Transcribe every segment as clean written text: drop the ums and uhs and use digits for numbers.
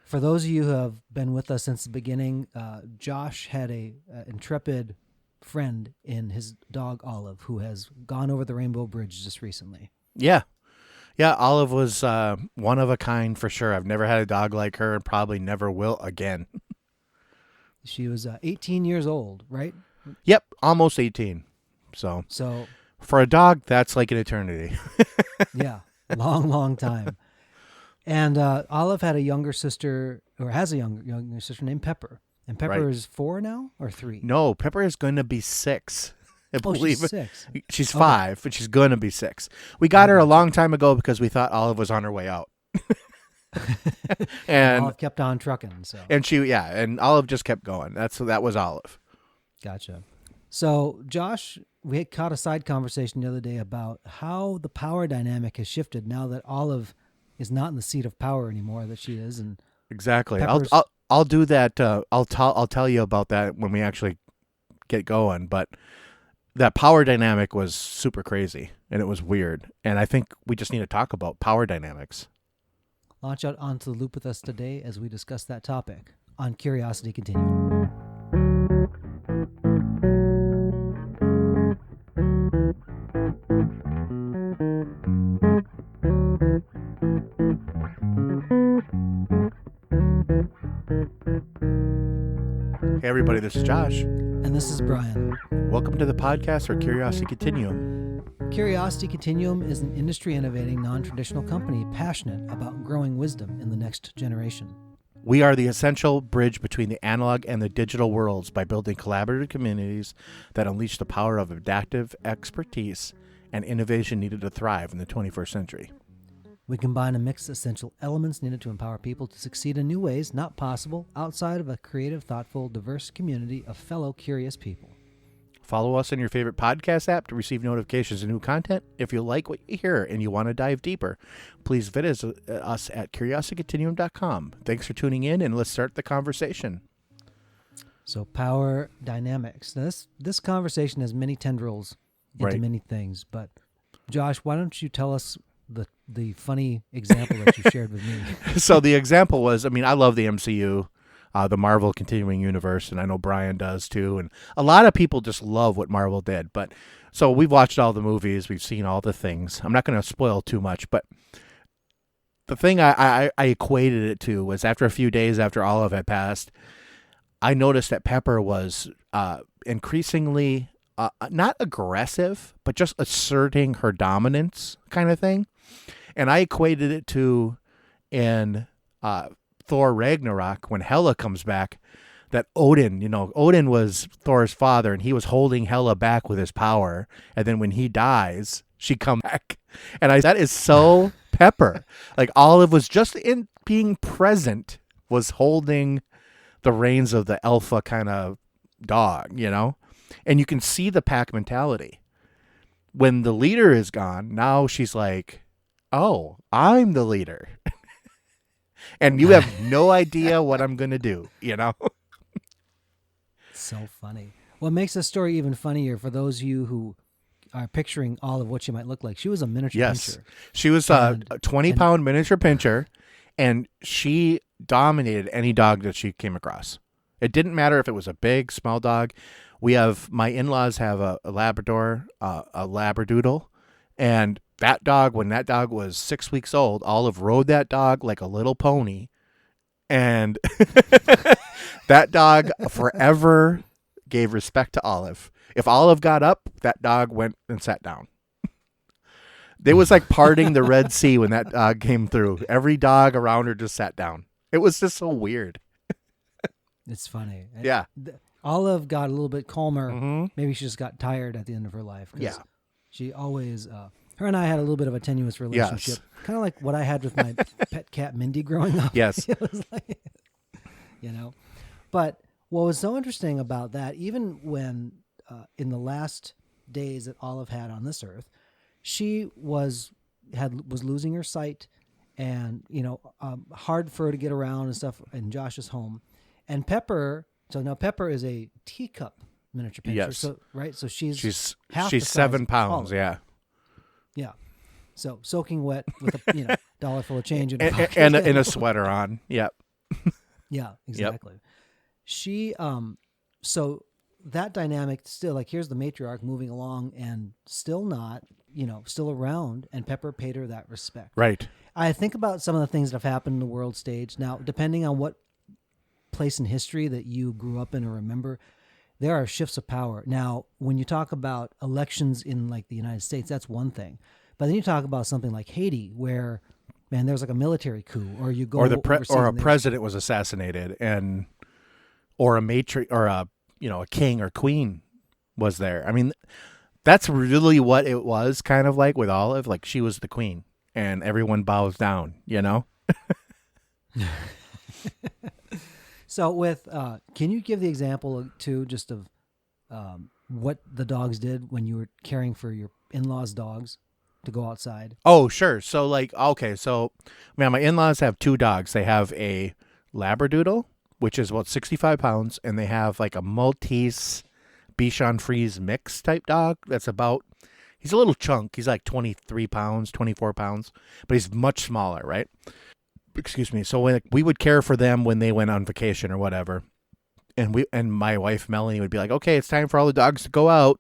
For those of you who have been with us since the beginning, Josh had a intrepid friend in his dog Olive who has gone over the Rainbow Bridge just recently. Yeah. Yeah, Olive was one of a kind for sure. I've never had a dog like her and probably never will again. She was 18 years old, right? Yep, almost 18. So So, for a dog, that's like an eternity. yeah, long time. And Olive had a younger sister, or has a younger sister named Pepper. And Pepper Right. is 4 now, or 3? No, Pepper is going to be 6. I Oh, believe she's it. 6. She's Okay. 5, but she's going to be 6. We got her a long time ago because we thought Olive was on her way out. and Olive kept on trucking, so. and Olive just kept going. That was Olive. Gotcha. So, Josh, we had caught a side conversation the other day about how the power dynamic has shifted now that Olive is not in the seat of power anymore that she is, and Exactly. Pepper's- I'll do that. I'll tell you about that when we actually get going. But that power dynamic was super crazy and it was weird. And I think we just need to talk about power dynamics. launch out onto the loop with us today as we discuss that topic on Curiosity Continuum. Hey everybody, this is Josh. And this is Brian. Welcome to the podcast for Curiosity Continuum. Curiosity Continuum is an industry innovating non-traditional company passionate about growing wisdom in the next generation. We are the essential bridge between the analog and the digital worlds by building collaborative communities that unleash the power of adaptive expertise and innovation needed to thrive in the 21st century. We combine and mix essential elements needed to empower people to succeed in new ways not possible outside of a creative, thoughtful, diverse community of fellow curious people. Follow us in your favorite podcast app to receive notifications of new content. If you like what you hear and you want to dive deeper, please visit us at curiositycontinuum.com. Thanks for tuning in, and let's start the conversation. So, power dynamics. Now, this conversation has many tendrils into Right. many things, but Josh, why don't you tell us the funny example that you shared with me? So the example was, I love the MCU, the Marvel Continuing Universe, and I know Brian does too. And a lot of people just love what Marvel did. But so we've watched all the movies, we've seen all the things. I'm not going to spoil too much, but the thing I equated it to was after a few days after Olive had passed, I noticed that Pepper was increasingly not aggressive, but just asserting her dominance kind of thing. And I equated it to in Thor Ragnarok when Hela comes back, that Odin was Thor's father and he was holding Hela back with his power. And then when he dies, she comes back. And that is so Pepper. Like Olive was just in being present, was holding the reins of the alpha kind of dog, And you can see the pack mentality. When the leader is gone, now she's like, oh, I'm the leader. And you have no idea what I'm going to do, So funny. What makes this story even funnier for those of you who are picturing all of what she might look like? She was a miniature Yes. pincher. She was a 20-pound miniature pincher, and she dominated any dog that she came across. It didn't matter if it was a big, small dog. My in-laws have a Labrador, a Labradoodle, and that dog, when that dog was 6 weeks old, Olive rode that dog like a little pony, and that dog forever gave respect to Olive. If Olive got up, that dog went and sat down. It was like parting the Red Sea when that dog came through. Every dog around her just sat down. It was just so weird. It's funny. Yeah. Olive got a little bit calmer. Mm-hmm. Maybe she just got tired at the end of her life. 'Cause Yeah. She always, her and I had a little bit of a tenuous relationship. Kind of like what I had with my pet cat Mindy growing up. Yes. It was like, But what was so interesting about that, even when in the last days that Olive had on this earth, she was losing her sight, and hard for her to get around and stuff in Josh's home. And Pepper, so now Pepper is a teacup miniature pincher. Yes. So, right. So she's She's the size 7 of pounds. Olive. Yeah. Yeah. So soaking wet with a dollar full of change in her And, pocket. and a sweater on. Yep. Yeah, exactly. She so that dynamic still, like, here's the matriarch moving along and still not, still around, and Pepper paid her that respect. Right. I think about some of the things that have happened in the world stage. Now, depending on what place in history that you grew up in or remember, there are shifts of power. Now, when you talk about elections in like the United States, that's one thing. But then you talk about something like Haiti, where, man, there's like a military coup, or you go Or overseas or a and there's- president was assassinated, or a king or queen was there. I mean, that's really what it was kind of like with Olive. Like, she was the queen and everyone bows down, So with, can you give the example too, just of what the dogs did when you were caring for your in-laws' dogs to go outside? Oh, sure. So, like, okay, so, man, my in-laws have two dogs. They have a Labradoodle, which is about 65 pounds, and they have like a Maltese Bichon Frise mix type dog. He's a little chunk. He's like 23 pounds, 24 pounds, but he's much smaller, right? Excuse me. So when we would care for them when they went on vacation or whatever, and my wife Melanie would be like, "Okay, it's time for all the dogs to go out,"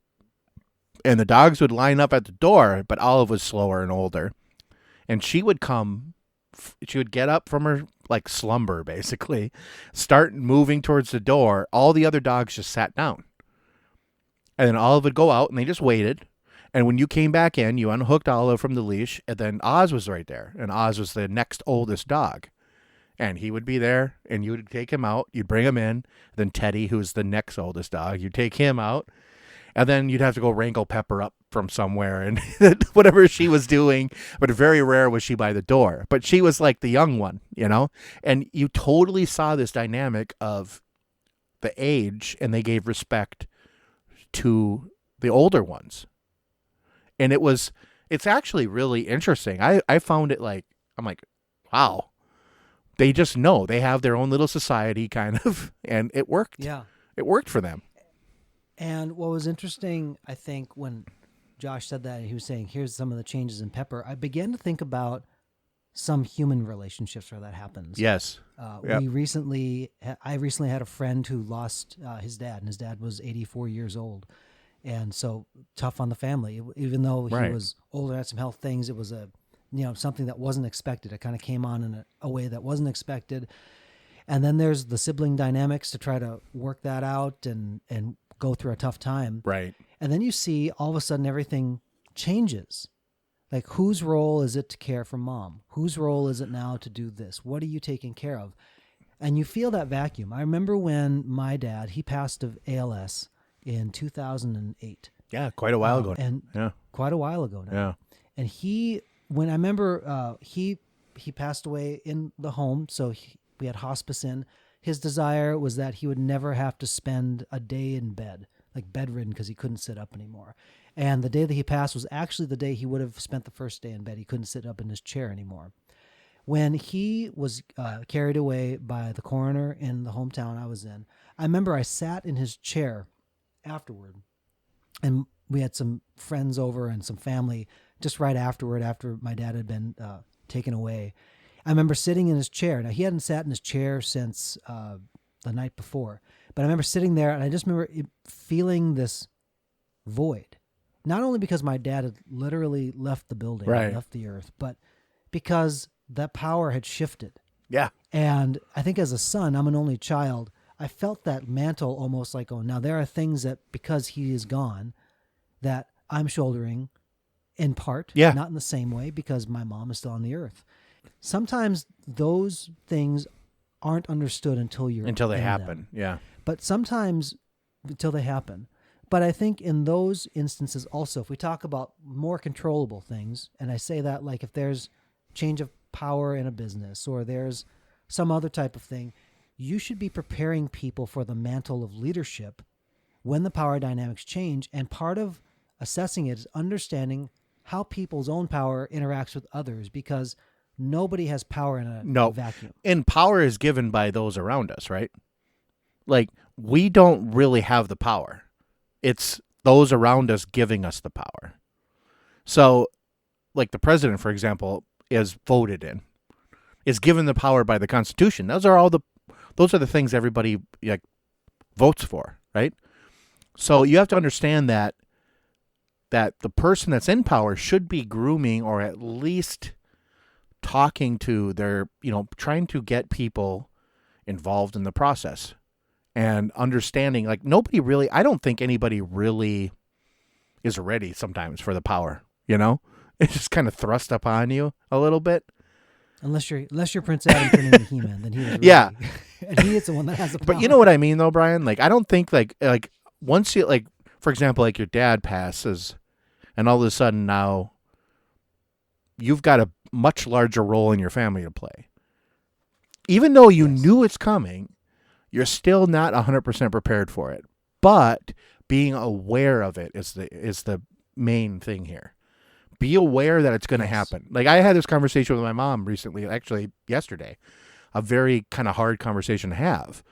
and the dogs would line up at the door. But Olive was slower and older, and she would get up from her like slumber, basically, start moving towards the door. All the other dogs just sat down, and then Olive would go out, and they just waited. And when you came back in, you unhooked Olive from the leash, and then Oz was right there. And Oz was the next oldest dog. And he would be there, and you would take him out. You'd bring him in. Then Teddy, who's the next oldest dog, you'd take him out. And then you'd have to go wrangle Pepper up from somewhere and whatever she was doing. But very rare was she by the door. But she was like the young one, And you totally saw this dynamic of the age, and they gave respect to the older ones. And it's actually really interesting. I found it I'm like, wow. They just know. They have their own little society kind of, and it worked. Yeah. It worked for them. And what was interesting, I think, when Josh said that, he was saying, here's some of the changes in Pepper, I began to think about some human relationships where that happens. Yes. Yep. I recently had a friend who lost his dad, and his dad was 84 years old. And so tough on the family, even though he Right. was older, had some health things. It was something that wasn't expected. It kind of came on in a way that wasn't expected. And then there's the sibling dynamics to try to work that out and go through a tough time. Right. And then you see all of a sudden everything changes. Like, whose role is it to care for mom? Whose role is it now to do this? What are you taking care of? And you feel that vacuum. I remember when my dad, he passed of ALS in 2008. Yeah, quite a while ago. And Yeah. quite a while ago now. Yeah. And when I remember, he passed away in the home, so we had hospice in. His desire was that he would never have to spend a day in bed, like bedridden, because he couldn't sit up anymore. And the day that he passed was actually the day he would have spent the first day in bed. He couldn't sit up in his chair anymore. When he was carried away by the coroner in the hometown I was in, I remember I sat in his chair afterward, and we had some friends over and some family just right afterward, after my dad had been taken away. I remember sitting in his chair. Now, he hadn't sat in his chair since the night before, but I remember sitting there, and I just remember feeling this void, not only because my dad had literally left the building, Right. left the earth, but because that power had shifted. Yeah. And I think as a son, I'm an only child, I felt that mantle almost like, oh, now there are things that, because he is gone, that I'm shouldering in part, Yeah. not in the same way, because my mom is still on the earth. Sometimes those things aren't understood until they Until they happen. Yeah. But sometimes until they happen. But I think in those instances also, if we talk about more controllable things, and I say that like if there's change of power in a business or there's some other type of thing, you should be preparing people for the mantle of leadership when the power dynamics change. And part of assessing it is understanding how people's own power interacts with others, because nobody has power in a vacuum. And power is given by those around us, right? Like, we don't really have the power. It's those around us giving us the power. So, like the president, for example, is voted in. is given the power by the Constitution. Those are the things everybody like votes for, right? So you have to understand that the person that's in power should be grooming or at least talking to their, trying to get people involved in the process and understanding, like I don't think anybody really is ready sometimes for the power, It's just kind of thrust upon you a little bit. Unless you're Prince Adam turning into He-Man, then he was ready. Yeah. And he is the one that has the power. But you know what I mean though, Brian? Like, I don't think like once you, like, for example, like your dad passes and all of a sudden now you've got a much larger role in your family to play. Even though you knew it's coming, you're still not 100% prepared for it. But being aware of it is the main thing here. Be aware that it's going to happen. Like, I had this conversation with my mom recently, actually yesterday, a very kind of hard conversation to have.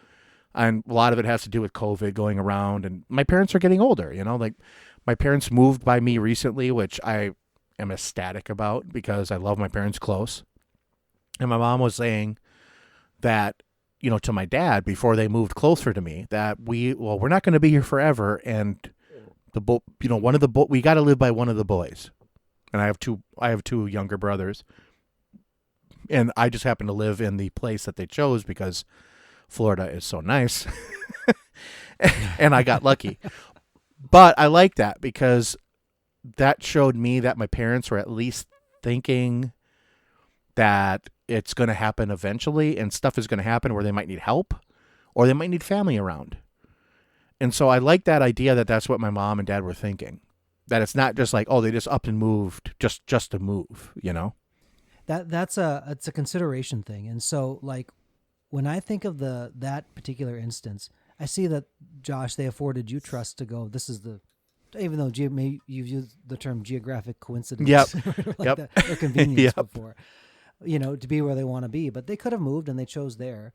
And a lot of it has to do with COVID going around, and my parents are getting older, like my parents moved by me recently, which I am ecstatic about because I love my parents close. And my mom was saying that, to my dad before they moved closer to me, that we're not going to be here forever. And we got to live by one of the boys. And I have two younger brothers, and I just happen to live in the place that they chose because Florida is so nice, and I got lucky. But I like that because that showed me that my parents were at least thinking that it's going to happen eventually, and stuff is going to happen where they might need help or they might need family around. And so I like that idea that that's what my mom and dad were thinking. That it's not just like, oh, they just up and moved just to move, It's a consideration thing. And so, like, when I think of that particular instance, I see that, Josh, they afforded you trust to go. This is even though you've used the term geographic coincidence, Yep. that, or convenience before, to be where they want to be, but they could have moved and they chose there.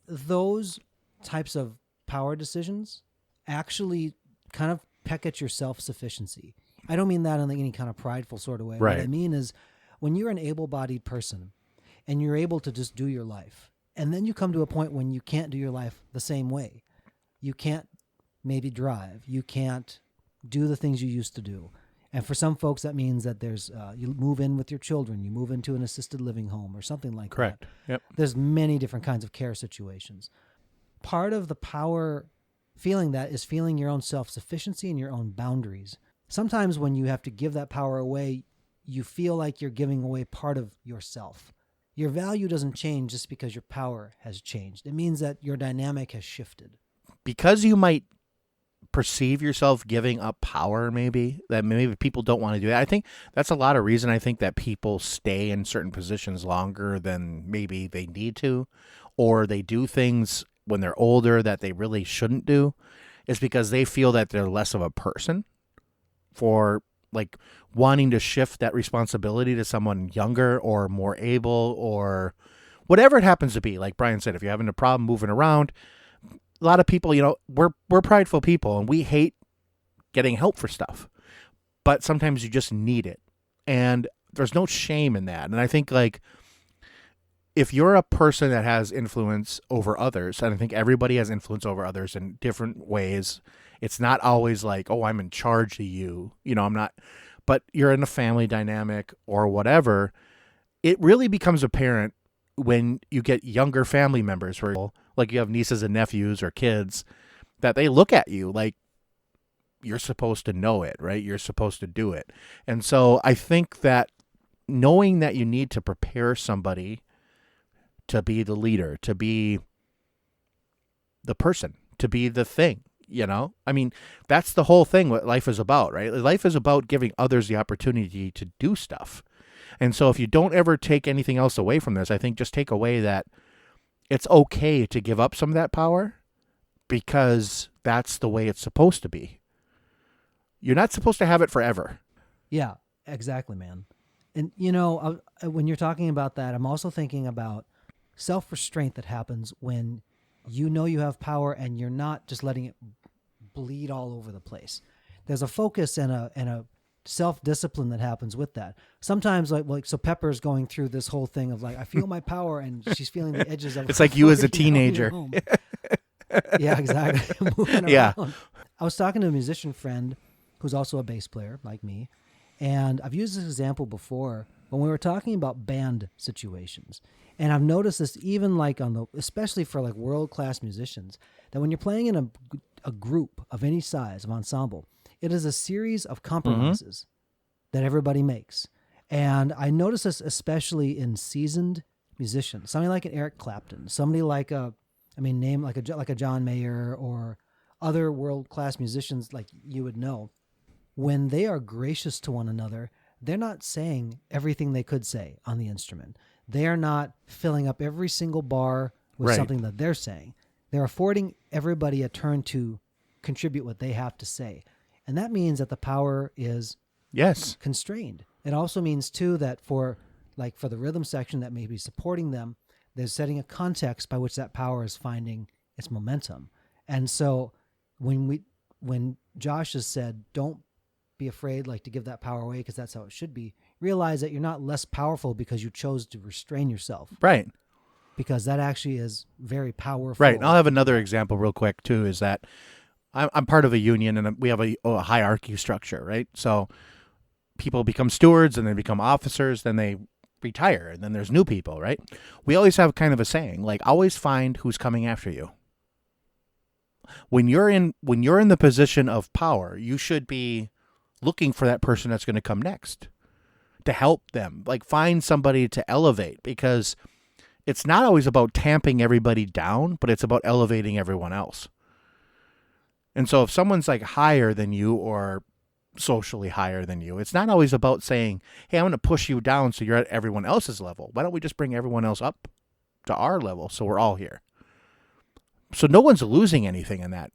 Those types of power decisions actually kind of peck at your self-sufficiency. I don't mean that in any kind of prideful sort of way. Right. What I mean is when you're an able-bodied person and you're able to just do your life, and then you come to a point when you can't do your life the same way. You can't maybe drive. You can't do the things you used to do. And for some folks, that means that there's you move in with your children, you move into an assisted living home or something like Correct. that. Yep. There's many different kinds of care situations. Part of the power feeling that is feeling your own self-sufficiency and your own boundaries. Sometimes when you have to give that power away, you feel like you're giving away part of yourself. Your value doesn't change just because your power has changed. It means that your dynamic has shifted. Because you might perceive yourself giving up power, maybe people don't want to do that. I think that's a lot of reason I think that people stay in certain positions longer than maybe they need to, or they do things when they're older that they really shouldn't do, is because they feel that they're less of a person for like wanting to shift that responsibility to someone younger or more able or whatever it happens to be. Like Brian said, if you're having a problem moving around, a lot of people, we're prideful people and we hate getting help for stuff, but sometimes you just need it. And there's no shame in that. And I think like, if you're a person that has influence over others, and I think everybody has influence over others in different ways, it's not always like, oh, I'm in charge of you. I'm not, but you're in a family dynamic or whatever. It really becomes apparent when you get younger family members where like you have nieces and nephews or kids that they look at you like you're supposed to know it, right? You're supposed to do it. And so I think that knowing that you need to prepare somebody to be the leader, to be the person, to be the thing, I mean, that's the whole thing what life is about, right? Life is about giving others the opportunity to do stuff. And so if you don't ever take anything else away from this, I think just take away that it's okay to give up some of that power because that's the way it's supposed to be. You're not supposed to have it forever. Yeah, exactly, man. And, when you're talking about that, I'm also thinking about self-restraint that happens when you have power and you're not just letting it bleed all over the place. There's a focus and a self-discipline that happens with that. Sometimes so Pepper's going through this whole thing of like, I feel my power, and she's feeling the edges of It's like you as a floor, you know, in your teenager. home. Yeah, exactly. Moving Yeah. around. I was talking to a musician friend who's also a bass player like me, and I've used this example before when we were talking about band situations. And I've noticed this even like especially for like world-class musicians, that when you're playing in a group of any size of ensemble, it is a series of compromises that everybody makes. And I notice this especially in seasoned musicians, somebody like an Eric Clapton, somebody like name like a John Mayer or other world-class musicians like you would know. When they are gracious to one another, they're not saying everything they could say on the instrument. They are not filling up every single bar with Right. something that they're saying. They're affording everybody a turn to contribute what they have to say. And that means that the power is Yes. constrained. It also means too that for the rhythm section that may be supporting them, they're setting a context by which that power is finding its momentum. And so when Josh has said, don't be afraid to give that power away because that's how it should be, realize that you're not less powerful because you chose to restrain yourself, Right. because that actually is very powerful. Right. And I'll have another example real quick too, is that I'm part of a union and we have a hierarchy structure, right? So people become stewards and they become officers, then they retire, and then there's new people, right? We always have kind of a saying, like, always find who's coming after you. When you're in the position of power, you should be looking for that person that's going to come next to help them. Like, find somebody to elevate, because it's not always about tamping everybody down, but it's about elevating everyone else. And so if someone's like higher than you or socially higher than you, it's not always about saying, hey, I'm going to push you down so you're at everyone else's level. Why don't we just bring everyone else up to our level so we're all here? So no one's losing anything in that.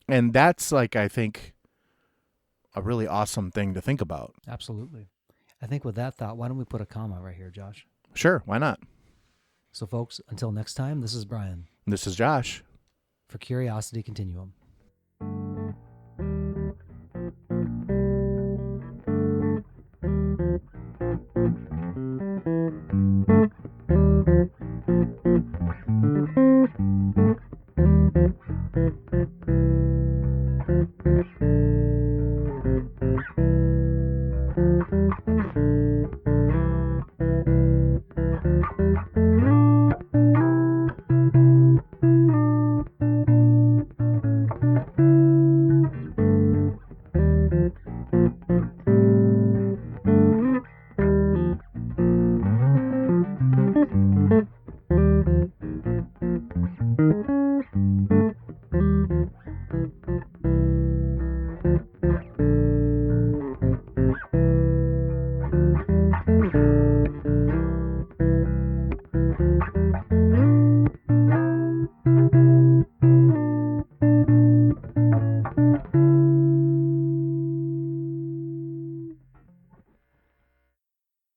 And that's I think a really awesome thing to think about. Absolutely. I think with that thought, why don't we put a comma right here, Josh? Sure, why not? So folks, until next time, this is Brian This is Josh. for Curiosity Continuum.